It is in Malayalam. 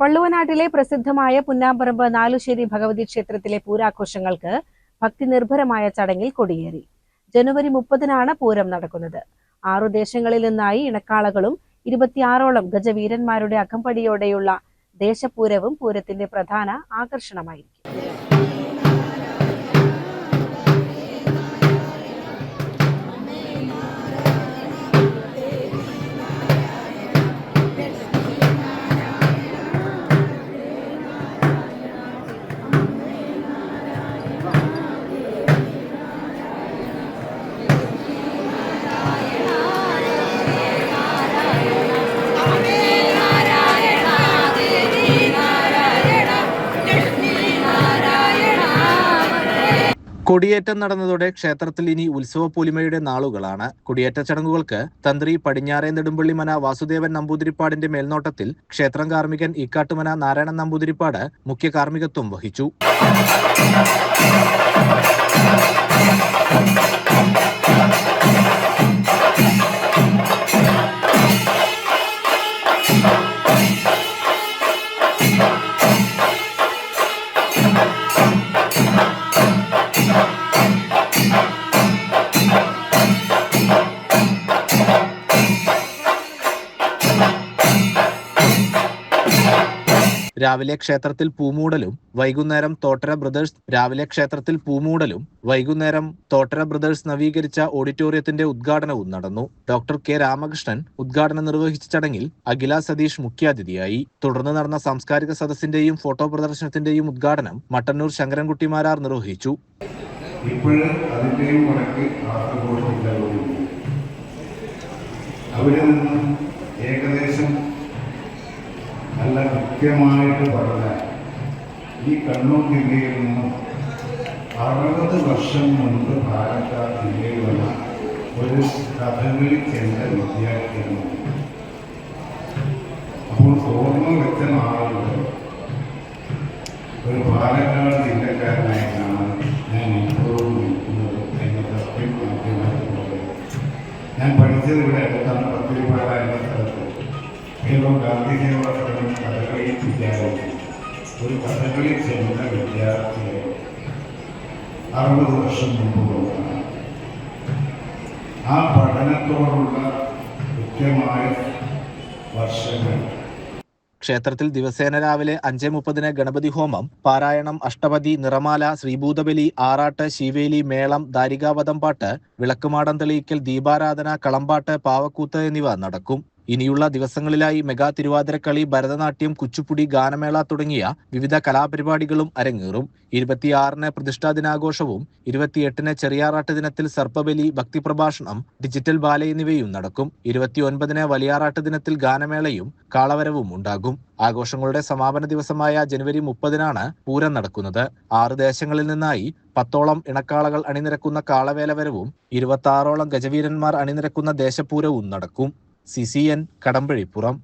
പള്ളുവനാട്ടിലെ പ്രസിദ്ധമായ പുന്നാമ്പറമ്പ് നാലുശ്ശേരി ഭഗവതി ക്ഷേത്രത്തിലെ പൂരാഘോഷങ്ങൾക്ക് ഭക്തി നിർഭരമായ ചടങ്ങിൽ കൊടിയേറി. ജനുവരി 30-നാണ് പൂരം നടക്കുന്നത്. 6 ദേശങ്ങളിൽ നിന്നായി ഇണക്കാളകളും 26ഓളം ഗജവീരന്മാരുടെ അകമ്പടിയോടെയുള്ള ദേശപൂരവും പൂരത്തിന്റെ പ്രധാന ആകർഷണമായിരിക്കും. കൊടിയേറ്റം നടന്നതോടെ ക്ഷേത്രത്തിൽ ഇനി ഉത്സവ പൊലിമയുടെ നാളുകളാണ്. കൊടിയേറ്റ ചടങ്ങുകൾക്ക് തന്ത്രി പടിഞ്ഞാറേ നെടുമ്പള്ളിമന വാസുദേവൻ നമ്പൂതിരിപ്പാടിന്റെ മേൽനോട്ടത്തിൽ ക്ഷേത്രം കാർമ്മികൻ ഈക്കാട്ടുമന നാരായണൻ നമ്പൂതിരിപ്പാട് മുഖ്യ കാർമ്മികത്വം വഹിച്ചു. രാവിലെ ക്ഷേത്രത്തിൽ പൂമൂടലും വൈകുന്നേരം തോട്ടര ബ്രദേഴ്സ് നവീകരിച്ച ഓഡിറ്റോറിയത്തിന്റെ ഉദ്ഘാടനവും നടന്നു. ഡോക്ടർ കെ രാമകൃഷ്ണൻ ഉദ്ഘാടനം നിർവഹിച്ച ചടങ്ങിൽ അഖില സതീഷ് മുഖ്യാതിഥിയായി. തുടർന്ന് നടന്ന സാംസ്കാരിക സദസ്സിന്റെയും ഫോട്ടോ പ്രദർശനത്തിന്റെയും ഉദ്ഘാടനം മട്ടന്നൂർ ശങ്കരൻകുട്ടി മാരാർ നിർവഹിച്ചു. ഏകദേശം നല്ല കൃത്യമായിട്ട് പറഞ്ഞാൽ ഈ കണ്ണൂർ ജില്ലയിൽ നിന്നും 60 വർഷം മുൻപ് പാലക്കാട് ജില്ലയിൽ വന്ന ഒരു കഥകളി ചെന്ന വിദ്യാർത്ഥിയാണ്. അപ്പോൾ ഓർമ്മ വെച്ച ആളുകൾ ഒരു പാലക്കാട് ജില്ലക്കാരനായിട്ടാണ് ഞാൻ ഇപ്പോഴും നിൽക്കുന്നത് എന്ന സത്യം ആദ്യമായിട്ട് പറയുന്നത്. ഞാൻ പഠിച്ചത് ഇവിടെ അടുത്താണ്, പത്തിരിപ്പാട എന്ന സ്ഥലത്ത് ഗാന്ധി സേവാ സദനം കഥകളി വിദ്യാലയം. ഒരു കഥകളി ചെന്ന വിദ്യാർത്ഥിയെ 60 വർഷം മുമ്പ് കൊടുക്കണം. ആ പഠനത്തോടുള്ള കൃത്യമായ വർഷങ്ങൾ. ക്ഷേത്രത്തിൽ ദിവസേന രാവിലെ 5:30 ഗണപതി ഹോമം, പാരായണം, അഷ്ടപതി, നിറമാല, ശ്രീഭൂതബലി, ആറാട്ട്, ശീവേലി, മേളം, ദാരികാവതം പാട്ട്, വിളക്കുമാടം തെളിയിക്കൽ, ദീപാരാധന, കളമ്പാട്ട്, പാവക്കൂത്ത് എന്നിവ നടക്കും. ഇനിയുള്ള ദിവസങ്ങളിലായി മെഗാ തിരുവാതിരക്കളി, ഭരതനാട്യം, കുച്ചുപ്പുടി, ഗാനമേള തുടങ്ങിയ വിവിധ കലാപരിപാടികളും അരങ്ങേറും. 26-ന് പ്രതിഷ്ഠാ ദിനാഘോഷവും 28-ന് ചെറിയാറാട്ട് ദിനത്തിൽ സർപ്പബലി, ഭക്തിപ്രഭാഷണം, ഡിജിറ്റൽ ബാല എന്നിവയും നടക്കും. 29-ന് വലിയാറാട്ട് ദിനത്തിൽ ഗാനമേളയും കാളവരവും ഉണ്ടാകും. ആഘോഷങ്ങളുടെ സമാപന ദിവസമായ ജനുവരി 30-നാണ് പൂരം നടക്കുന്നത്. 6 ദേശങ്ങളിൽ നിന്നായി 10ഓളം ഇണക്കാളകൾ അണിനിരക്കുന്ന കാളവേലവരവും 26ഓളം ഗജവീരന്മാർ അണിനിരക്കുന്ന ദേശപൂരവും നടക്കും. CCN കടമ്പഴിപ്പുറം.